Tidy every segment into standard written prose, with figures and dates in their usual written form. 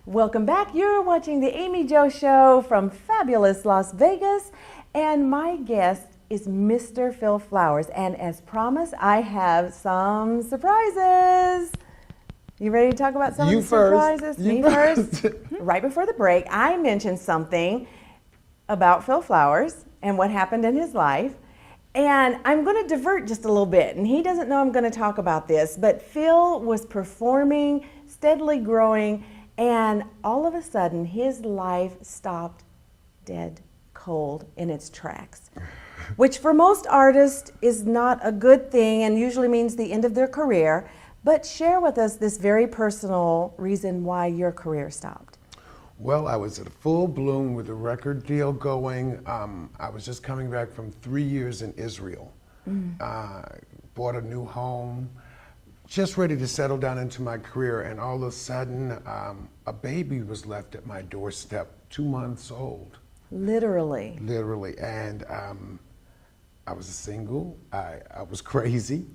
Welcome back. You're watching the Amie Jo Show from fabulous Las Vegas, and my guest is Mr. Phil Flowers. And as promised, I have some surprises. You ready to talk about some of the surprises? Me first. Right before the break, I mentioned something about Phil Flowers and what happened in his life. And I'm going to divert just a little bit, and he doesn't know I'm going to talk about this, but Phil was performing, steadily growing, and all of a sudden his life stopped dead cold in its tracks, which for most artists is not a good thing and usually means the end of their career. But share with us this very personal reason why your career stopped. Well, I was at full bloom with a record deal going. I was just coming back from 3 years in Israel. Bought a new home, just ready to settle down into my career, and all of a sudden, a baby was left at my doorstep, 2 months old. Literally. Literally, and I was single, I was crazy,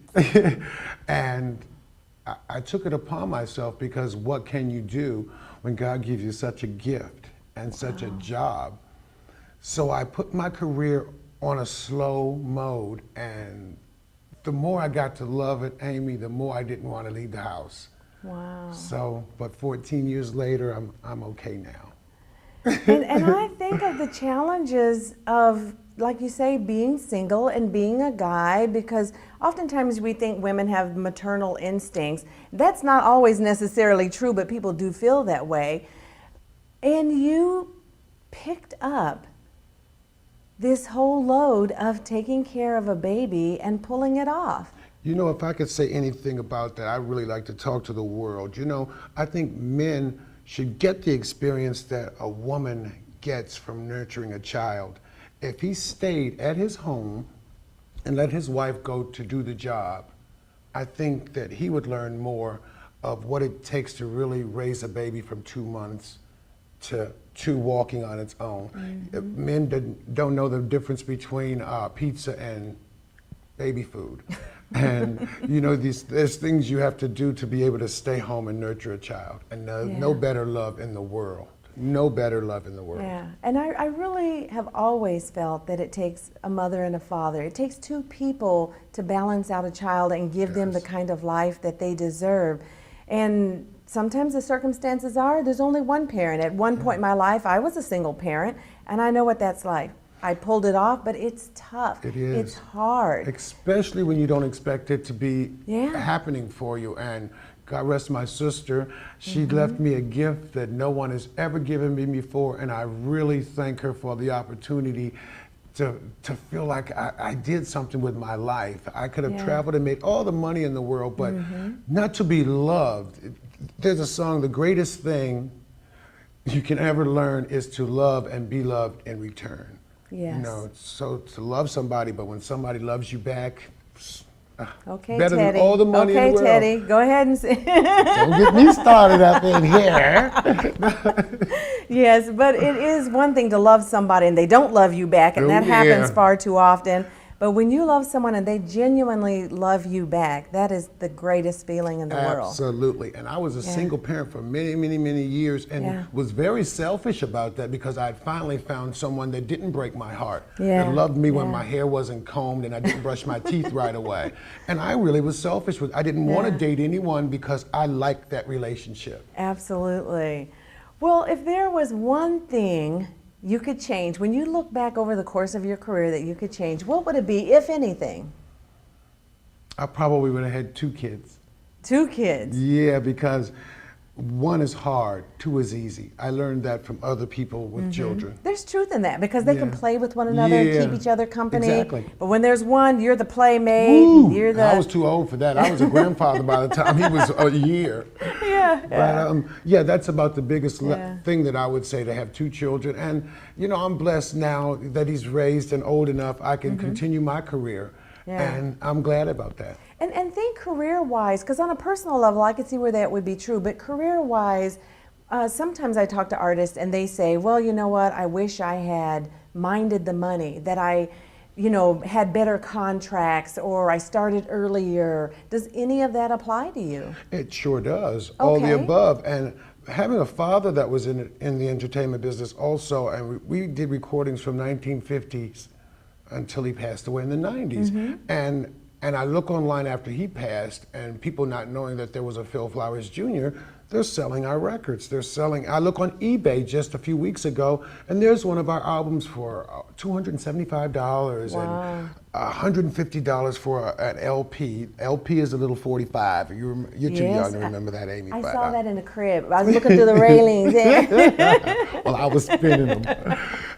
and I took it upon myself, because what can you do when God gives you such a gift and such a job? So I put my career on a slow mode, and the more I got to love it, Amy, the more I didn't want to leave the house. Wow. So, but 14 years later, I'm okay now. And I think of the challenges of, like you say, being single and being a guy, because oftentimes we think women have maternal instincts. That's not always necessarily true, but people do feel that way. And you picked up this whole load of taking care of a baby and pulling it off. You know, if I could say anything about that, I'd really like to talk to the world. You know, I think men should get the experience that a woman gets from nurturing a child. If he stayed at his home and let his wife go to do the job, I think that he would learn more of what it takes to really raise a baby from 2 months to walking on its own. Men don't know the difference between pizza and baby food. And you know, there's things you have to do to be able to stay home and nurture a child. And no better love in the world. No better love in the world. Yeah, and I really have always felt that it takes a mother and a father. It takes two people to balance out a child and give them the kind of life that they deserve. And sometimes the circumstances are there's only one parent. At one point in my life, I was a single parent, and I know what that's like. I pulled it off, but it's tough. It is. It's hard. Especially when you don't expect it to be happening for you. And God rest my sister, she left me a gift that no one has ever given me before, and I really thank her for the opportunity to feel like I did something with my life. I could have traveled and made all the money in the world, but not to be loved. There's a song, the greatest thing you can ever learn is to love and be loved in return. Yes. You know, so to love somebody, but when somebody loves you back, okay, better Teddy. Than all the money in the world. Okay, Teddy, go ahead and sing. Don't get me started up in here. Yes, but it is one thing to love somebody and they don't love you back, and that happens far too often. But when you love someone and they genuinely love you back, that is the greatest feeling in the world. Absolutely. And I was a single parent for many, many, many years, and was very selfish about that, because I had finally found someone that didn't break my heart, that loved me when my hair wasn't combed and I didn't brush my teeth right away. And I really was selfish I didn't want to date anyone because I liked that relationship. Absolutely. Well, if there was one thing you could change, when you look back over the course of your career that you could change, what would it be, if anything? I probably would have had 2 kids. 2 kids? Yeah, because 1 is hard, 2 is easy. I learned that from other people with children. There's truth in that, because they can play with one another and keep each other company. Exactly. But when there's 1, you're the playmate. You're I was too old for that. I was a grandfather by the time he was a year. But yeah, that's about the biggest thing that I would say, to have 2 children. And you know, I'm blessed now that he's raised and old enough I can continue my career. And I'm glad about that. And think career-wise, because on a personal level, I could see where that would be true, but career-wise, sometimes I talk to artists and they say, well, you know what, I wish I had minded the money, that I, you know, had better contracts, or I started earlier. Does any of that apply to you? It sure does, all the above. And having a father that was in the entertainment business also, and we did recordings from 1950s until he passed away in the 90s. And I look online after he passed, and people not knowing that there was a Phil Flowers Jr., they're selling our records. They're selling, I look on eBay just a few weeks ago, and there's one of our albums for $275 and $150 for an LP. LP is a little 45. You're too young to remember that, Amy. I saw that in the crib. I was looking through the railings. Well, I was spinning them.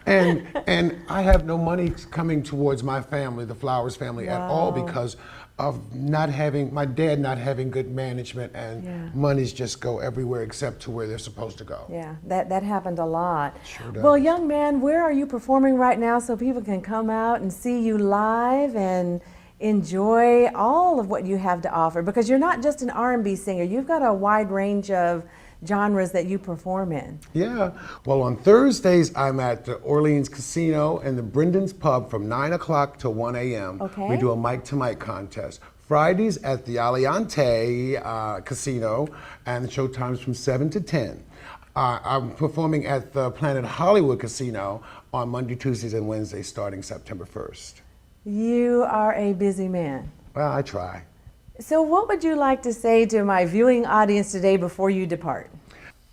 And I have no money coming towards my family, the Flowers family, at all because of not having, my dad not having good management, and monies just go everywhere except to where they're supposed to go. Yeah, that happened a lot. Sure does. Well, young man, where are you performing right now so people can come out and see you live and enjoy all of what you have to offer? Because you're not just an R&B singer, you've got a wide range of genres that you perform in. Yeah, well, on Thursdays, I'm at the Orleans Casino and the Brendan's Pub from 9 o'clock to 1 a.m. Okay. We do a mic-to-mic contest. Fridays at the Aliante Casino, and the show times from 7 to 10. I'm performing at the Planet Hollywood Casino on Monday, Tuesdays, and Wednesdays starting September 1st. You are a busy man. Well, I try. So what would you like to say to my viewing audience today before you depart?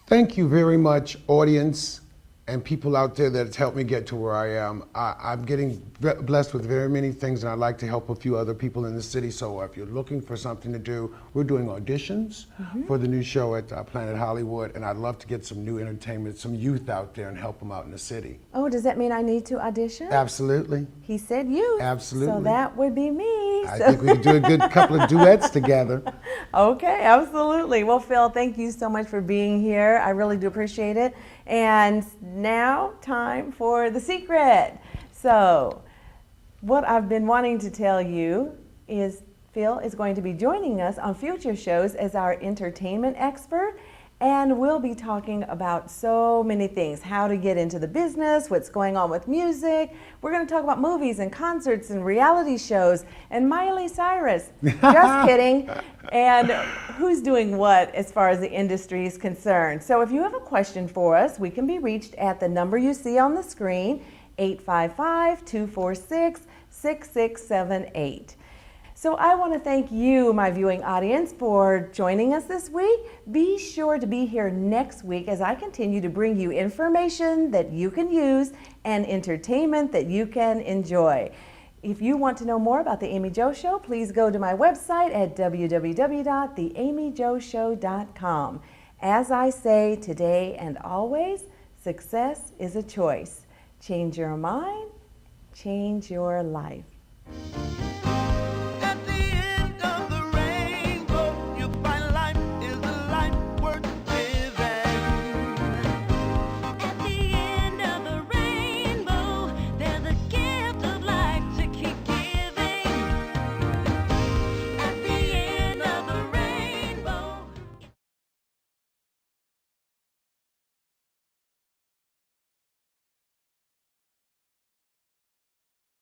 Thank you very much, audience and people out there that helped me get to where I am. I'm getting blessed with very many things, and I'd like to help a few other people in the city. So if you're looking for something to do, we're doing auditions for the new show at Planet Hollywood, and I'd love to get some new entertainment, some youth out there and help them out in the city. Oh, does that mean I need to audition? Absolutely. He said youth. Absolutely. So that would be me. I think we could do a good couple of duets together. Okay, absolutely. Well, Phil, thank you so much for being here. I really do appreciate it. And now, time for the secret. So, what I've been wanting to tell you is Phil is going to be joining us on future shows as our entertainment expert. And we'll be talking about so many things, how to get into the business, what's going on with music. We're going to talk about movies and concerts and reality shows and Miley Cyrus. Just kidding. And who's doing what as far as the industry is concerned. So if you have a question for us, we can be reached at the number you see on the screen, 855-246-6678. So I want to thank you, my viewing audience, for joining us this week. Be sure to be here next week as I continue to bring you information that you can use and entertainment that you can enjoy. If you want to know more about the Amie Jo Show, please go to my website at www.theamiejoshow.com. As I say today and always, success is a choice. Change your mind, change your life.